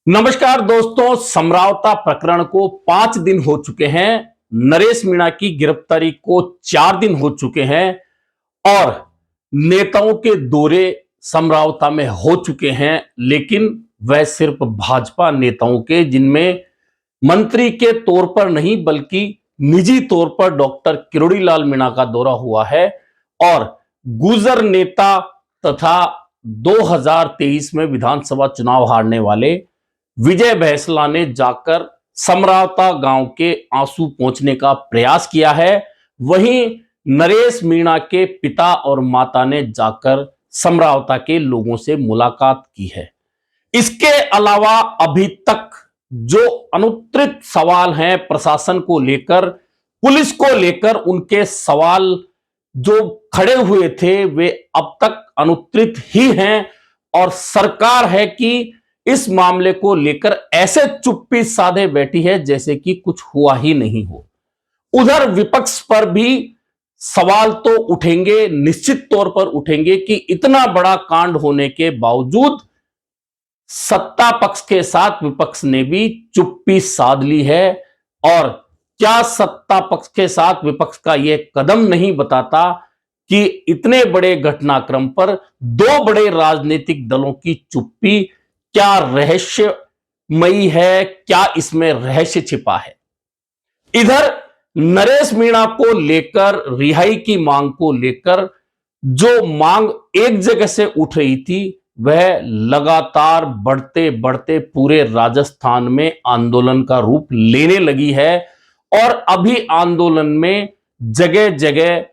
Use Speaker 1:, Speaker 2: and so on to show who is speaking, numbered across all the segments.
Speaker 1: नमस्कार दोस्तों, समरावता प्रकरण को 5 दिन हो चुके हैं। नरेश मीणा की गिरफ्तारी को 4 दिन हो चुके हैं और नेताओं के दौरे समरावता में हो चुके हैं, लेकिन वह सिर्फ भाजपा नेताओं के, जिनमें मंत्री के तौर पर नहीं बल्कि निजी तौर पर डॉक्टर किरोड़ीलाल मीणा का दौरा हुआ है। और गुर्जर नेता तथा 2023 में विधानसभा चुनाव हारने वाले विजय बैंसला ने जाकर समरावता गांव के आंसू पहुंचने का प्रयास किया है। वहीं नरेश मीणा के पिता और माता ने जाकर समरावता के लोगों से मुलाकात की है। इसके अलावा अभी तक जो अनुत्तरित सवाल हैं प्रशासन को लेकर, पुलिस को लेकर, उनके सवाल जो खड़े हुए थे वे अब तक अनुत्तरित ही हैं। और सरकार है कि इस मामले को लेकर ऐसे चुप्पी साधे बैठी है जैसे कि कुछ हुआ ही नहीं हो। उधर विपक्ष पर भी सवाल तो उठेंगे, निश्चित तौर पर उठेंगे कि इतना बड़ा कांड होने के बावजूद सत्ता पक्ष के साथ विपक्ष ने भी चुप्पी साध ली है। और क्या सत्ता पक्ष के साथ विपक्ष का यह कदम नहीं बताता कि इतने बड़े घटनाक्रम पर दो बड़े राजनीतिक दलों की चुप्पी क्या रहस्यमयी है, क्या इसमें रहस्य छिपा है। इधर नरेश मीणा को लेकर, रिहाई की मांग को लेकर जो मांग एक जगह से उठ रही थी वह लगातार बढ़ते बढ़ते पूरे राजस्थान में आंदोलन का रूप लेने लगी है। और अभी आंदोलन में जगह जगह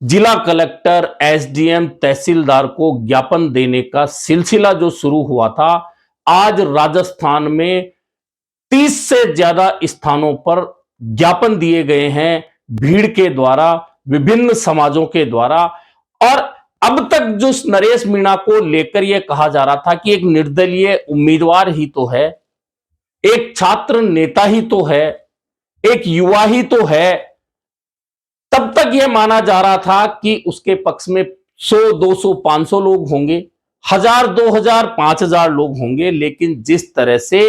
Speaker 1: जिला कलेक्टर, एसडीएम, तहसीलदार को ज्ञापन देने का सिलसिला जो शुरू हुआ था, आज राजस्थान में 30 से ज्यादा स्थानों पर ज्ञापन दिए गए हैं भीड़ के द्वारा, विभिन्न समाजों के द्वारा। और अब तक जो नरेश मीणा को लेकर यह कहा जा रहा था कि एक निर्दलीय उम्मीदवार ही तो है, एक छात्र नेता ही तो है, एक युवा ही तो है, तब तक यह माना जा रहा था कि उसके पक्ष में 100, 200, 500 लोग होंगे, 1000, 2000, 5000 लोग होंगे। लेकिन जिस तरह से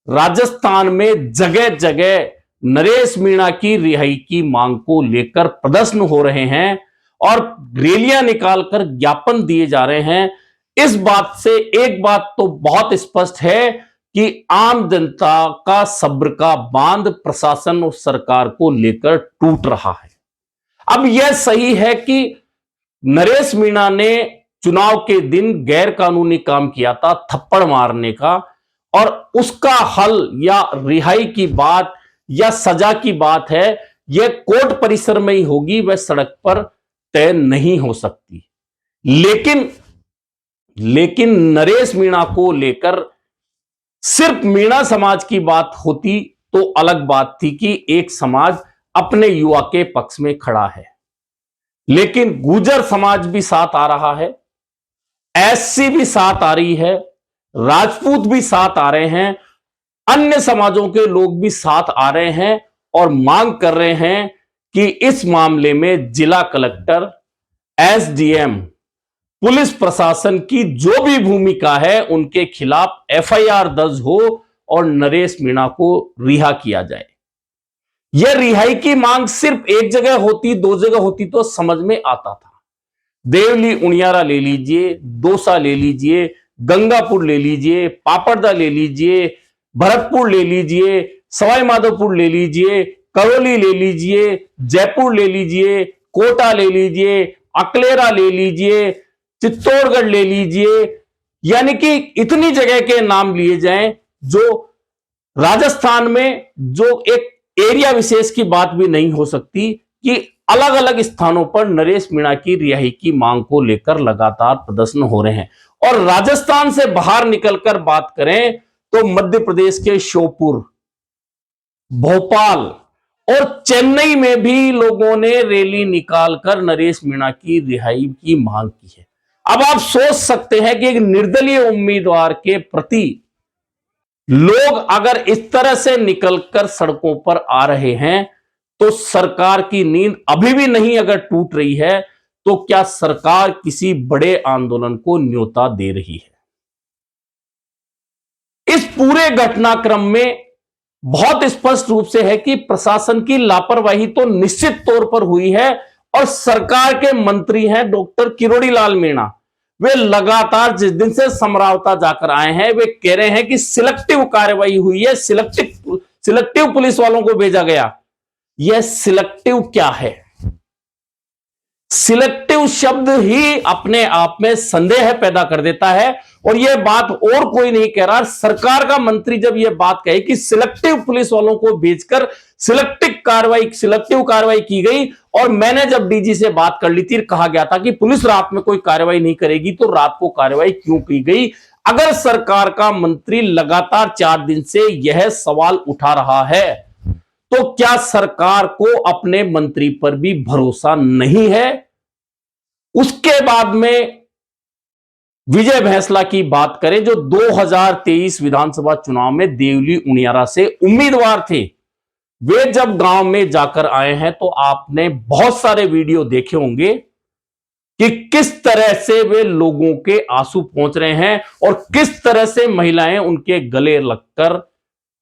Speaker 1: राजस्थान में जगह जगह नरेश मीणा की रिहाई की मांग को लेकर प्रदर्शन हो रहे हैं और रैलियां निकालकर ज्ञापन दिए जा रहे हैं, इस बात से एक बात तो बहुत स्पष्ट है कि आम जनता का सब्र का बांध प्रशासन और सरकार को लेकर टूट रहा है। अब यह सही है कि नरेश मीणा ने चुनाव के दिन गैर कानूनी काम किया था, थप्पड़ मारने का, और उसका हल या रिहाई की बात या सजा की बात है यह कोर्ट परिसर में ही होगी, वह सड़क पर तय नहीं हो सकती। लेकिन नरेश मीणा को लेकर सिर्फ मीणा समाज की बात होती तो अलग बात थी कि एक समाज अपने युवा के पक्ष में खड़ा है, लेकिन गुर्जर समाज भी साथ आ रहा है, एससी भी साथ आ रही है, राजपूत भी साथ आ रहे हैं, अन्य समाजों के लोग भी साथ आ रहे हैं और मांग कर रहे हैं कि इस मामले में जिला कलेक्टर, एसडीएम, पुलिस प्रशासन की जो भी भूमिका है उनके खिलाफ एफआईआर दर्ज हो और नरेश मीणा को रिहा किया जाए। यह रिहाई की मांग सिर्फ एक जगह होती, 2 जगह होती तो समझ में आता था। देवली उनियारा ले लीजिए, दौसा ले लीजिए, गंगापुर ले लीजिए, पापड़दा ले लीजिए, भरतपुर ले लीजिए, सवाई माधोपुर ले लीजिए, करौली ले लीजिए, जयपुर ले लीजिए, कोटा ले लीजिए, अकलेरा ले लीजिए, चित्तौड़गढ़ ले लीजिए, यानी कि इतनी जगह के नाम लिए जाएं जो राजस्थान में, जो एक एरिया विशेष की बात भी नहीं हो सकती कि अलग अलग स्थानों पर नरेश मीणा की रिहाई की मांग को लेकर लगातार प्रदर्शन हो रहे हैं। और राजस्थान से बाहर निकलकर बात करें तो मध्य प्रदेश के श्योपुर, भोपाल और चेन्नई में भी लोगों ने रैली निकालकर नरेश मीणा की रिहाई की मांग की है। अब आप सोच सकते हैं कि एक निर्दलीय उम्मीदवार के प्रति लोग अगर इस तरह से निकलकर सड़कों पर आ रहे हैं तो सरकार की नींद अभी भी नहीं अगर टूट रही है तो क्या सरकार किसी बड़े आंदोलन को न्योता दे रही है? इस पूरे घटनाक्रम में बहुत स्पष्ट रूप से है कि प्रशासन की लापरवाही तो निश्चित तौर पर हुई है। और सरकार के मंत्री हैं डॉक्टर किरोड़ी लाल मीणा, वे लगातार जिस दिन से समरावता जाकर आए हैं वे कह रहे हैं कि सिलेक्टिव कार्रवाई हुई है, सिलेक्टिव पुलिस वालों को भेजा गया। यह सिलेक्टिव क्या है? सिलेक्टिव शब्द ही अपने आप में संदेह पैदा कर देता है। और यह बात और कोई नहीं कह रहा, सरकार का मंत्री जब यह बात कहे कि सिलेक्टिव पुलिस वालों को भेजकर सिलेक्टिव कार्रवाई की गई, और मैंने जब डीजी से बात कर ली थी, कहा गया था कि पुलिस रात में कोई कार्रवाई नहीं करेगी, तो रात को कार्रवाई क्यों की गई? अगर सरकार का मंत्री लगातार 4 दिन से यह सवाल उठा रहा है, तो क्या सरकार को अपने मंत्री पर भी भरोसा नहीं है? उसके बाद में विजय भैंसला की बात करें, जो 2023 विधानसभा चुनाव में देवली उनियारा से उम्मीदवार थे। वे जब गांव में जाकर आए हैं तो आपने बहुत सारे वीडियो देखे होंगे कि किस तरह से वे लोगों के आंसू पहुंच रहे हैं और किस तरह से महिलाएं उनके गले लगकर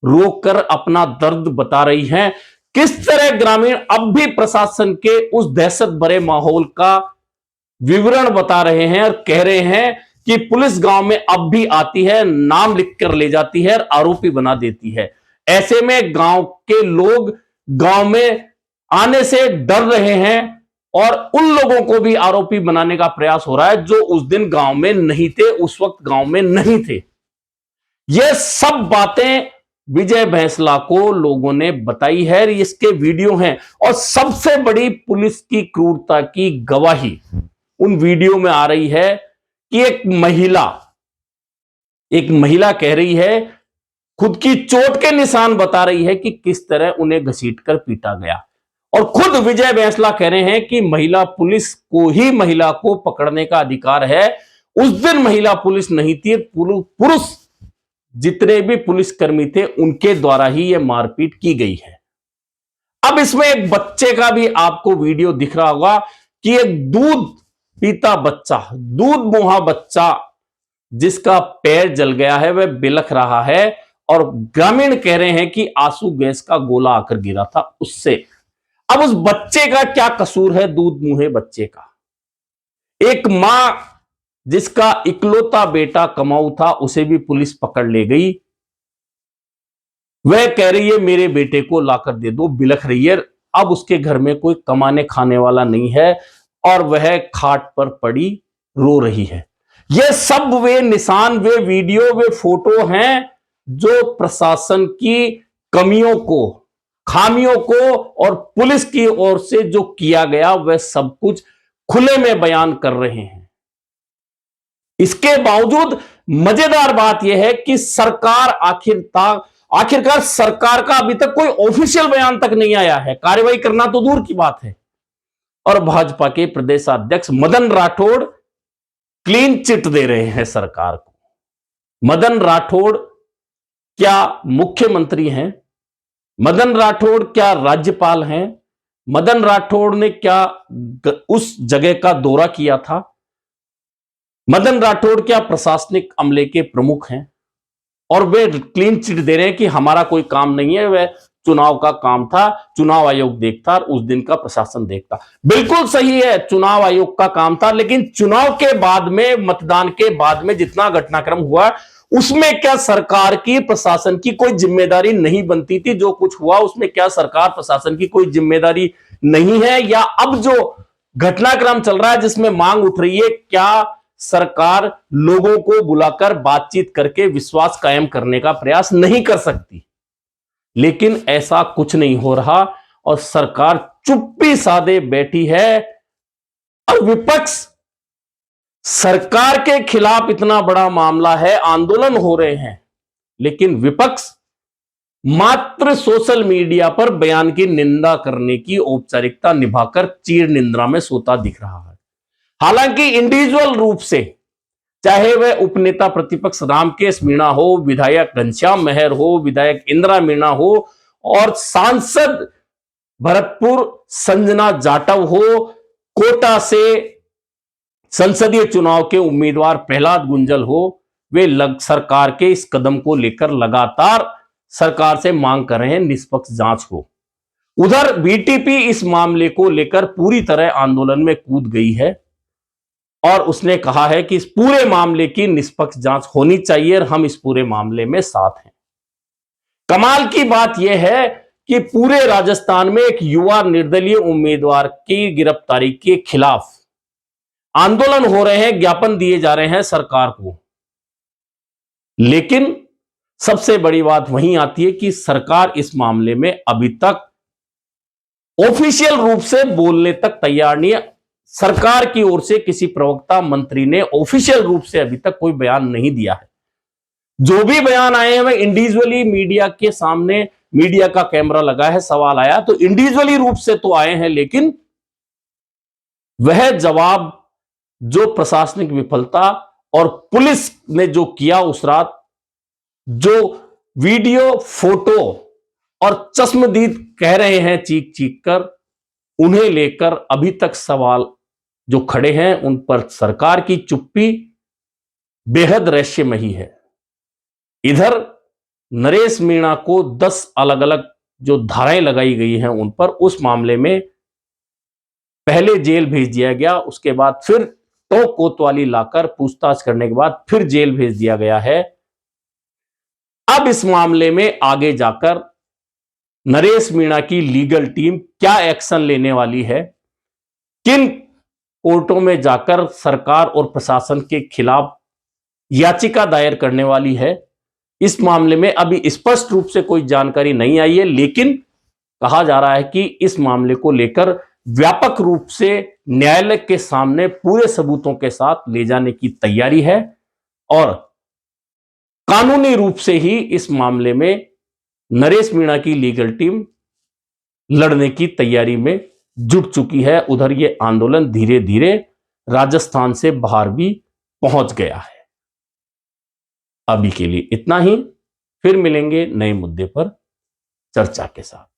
Speaker 1: रोकर अपना दर्द बता रही हैं। किस तरह ग्रामीण अब भी प्रशासन के उस दहशत भरे माहौल का विवरण बता रहे हैं और कह रहे हैं कि पुलिस गांव में अब भी आती है, नाम लिखकर ले जाती है और आरोपी बना देती है। ऐसे में गांव के लोग गांव में आने से डर रहे हैं और उन लोगों को भी आरोपी बनाने का प्रयास हो रहा है जो उस दिन गांव में नहीं थे, उस वक्त गांव में नहीं थे। ये सब बातें विजय भैंसला को लोगों ने बताई है, इसके वीडियो हैं। और सबसे बड़ी पुलिस की क्रूरता की गवाही उन वीडियो में आ रही है कि एक महिला कह रही है, खुद की चोट के निशान बता रही है कि किस तरह उन्हें घसीटकर पीटा गया। और खुद विजय भैंसला कह रहे हैं कि महिला पुलिस को ही महिला को पकड़ने का अधिकार है। उस दिन महिला पुलिस नहीं थी, पुरुष जितने भी पुलिसकर्मी थे उनके द्वारा ही यह मारपीट की गई है। अब इसमें एक बच्चे का भी आपको वीडियो दिख रहा होगा कि एक दूध पीता बच्चा, दूध मुहा बच्चा जिसका पैर जल गया है, वह बिलख रहा है और ग्रामीण कह रहे हैं कि आंसू गैस का गोला आकर गिरा था उससे। अब उस बच्चे का क्या कसूर है, दूध मुहे बच्चे का? एक मां जिसका इकलौता बेटा कमाऊ था उसे भी पुलिस पकड़ ले गई। वह कह रही है मेरे बेटे को लाकर दे दो, बिलख रही है। अब उसके घर में कोई कमाने खाने वाला नहीं है और वह खाट पर पड़ी रो रही है। यह सब वे निशान, वे वीडियो, वे फोटो हैं जो प्रशासन की कमियों को, खामियों को और पुलिस की ओर से जो किया गया वह सब कुछ खुले में बयान कर रहे हैं। इसके बावजूद मजेदार बात यह है कि सरकार आखिरकार सरकार का अभी तक कोई ऑफिशियल बयान तक नहीं आया है, कार्रवाई करना तो दूर की बात है। और भाजपा के प्रदेशाध्यक्ष मदन राठौड़ क्लीन चिट दे रहे हैं सरकार को। मदन राठौड़ क्या मुख्यमंत्री हैं? मदन राठौड़ क्या राज्यपाल हैं? मदन राठौड़ ने क्या उस जगह का दौरा किया था? मदन राठौड़ क्या प्रशासनिक अमले के प्रमुख हैं? और वे क्लीन चिट दे रहे हैं कि हमारा कोई काम नहीं है, वह चुनाव का काम था, चुनाव आयोग देखता, उस दिन का प्रशासन देखता। बिल्कुल सही है, चुनाव आयोग का काम था, लेकिन चुनाव के बाद में, मतदान के बाद में जितना घटनाक्रम हुआ उसमें क्या सरकार की, प्रशासन की कोई जिम्मेदारी नहीं बनती थी? जो कुछ हुआ उसमें क्या सरकार, प्रशासन की कोई जिम्मेदारी नहीं है? या अब जो घटनाक्रम चल रहा है जिसमें मांग उठ रही है, क्या सरकार लोगों को बुलाकर बातचीत करके विश्वास कायम करने का प्रयास नहीं कर सकती? लेकिन ऐसा कुछ नहीं हो रहा और सरकार चुप्पी साधे बैठी है। और विपक्ष, सरकार के खिलाफ इतना बड़ा मामला है, आंदोलन हो रहे हैं, लेकिन विपक्ष मात्र सोशल मीडिया पर बयान की निंदा करने की औपचारिकता निभाकर चीर निंद्रा में सोता दिख रहा है। हालांकि इंडिविजुअल रूप से, चाहे वह उपनेता प्रतिपक्ष रामकेश मीणा हो, विधायक घनश्याम मेहर हो, विधायक इंदिरा मीणा हो और सांसद भरतपुर संजना जाटव हो, कोटा से संसदीय चुनाव के उम्मीदवार प्रहलाद गुंजल हो, वे सरकार के इस कदम को लेकर लगातार सरकार से मांग कर रहे हैं निष्पक्ष जांच को। उधर बीटीपी इस मामले को लेकर पूरी तरह आंदोलन में कूद गई है और उसने कहा है कि इस पूरे मामले की निष्पक्ष जांच होनी चाहिए और हम इस पूरे मामले में साथ हैं। कमाल की बात यह है कि पूरे राजस्थान में एक युवा निर्दलीय उम्मीदवार की गिरफ्तारी के खिलाफ आंदोलन हो रहे हैं, ज्ञापन दिए जा रहे हैं सरकार को, लेकिन सबसे बड़ी बात वहीं आती है कि सरकार इस मामले में अभी तक ऑफिशियल रूप से बोलने तक तैयार नहीं है। सरकार की ओर से किसी प्रवक्ता मंत्री ने ऑफिशियल रूप से अभी तक कोई बयान नहीं दिया है। जो भी बयान आए हैं वह इंडिविजुअली मीडिया के सामने, मीडिया का कैमरा लगा है, सवाल आया तो इंडिविजुअली रूप से तो आए हैं, लेकिन वह जवाब जो प्रशासनिक विफलता और पुलिस ने जो किया उस रात, जो वीडियो, फोटो और चश्मदीद कह रहे हैं चीख चीख कर, उन्हें लेकर अभी तक सवाल जो खड़े हैं उन पर सरकार की चुप्पी बेहद रहस्यमयी है। इधर नरेश मीणा को 10 अलग अलग जो धाराएं लगाई गई हैं उन पर, उस मामले में पहले जेल भेज दिया गया, उसके बाद फिर तो कोतवाली लाकर पूछताछ करने के बाद फिर जेल भेज दिया गया है। अब इस मामले में आगे जाकर नरेश मीणा की लीगल टीम क्या एक्शन लेने वाली है, किन कोर्टों में जाकर सरकार और प्रशासन के खिलाफ याचिका दायर करने वाली है, इस मामले में अभी स्पष्ट रूप से कोई जानकारी नहीं आई है। लेकिन कहा जा रहा है कि इस मामले को लेकर व्यापक रूप से न्यायालय के सामने पूरे सबूतों के साथ ले जाने की तैयारी है और कानूनी रूप से ही इस मामले में नरेश मीणा की लीगल टीम लड़ने की तैयारी में जुट चुकी है। उधर ये आंदोलन धीरे धीरे राजस्थान से बाहर भी पहुंच गया है। अभी के लिए इतना ही, फिर मिलेंगे नए मुद्दे पर चर्चा के साथ।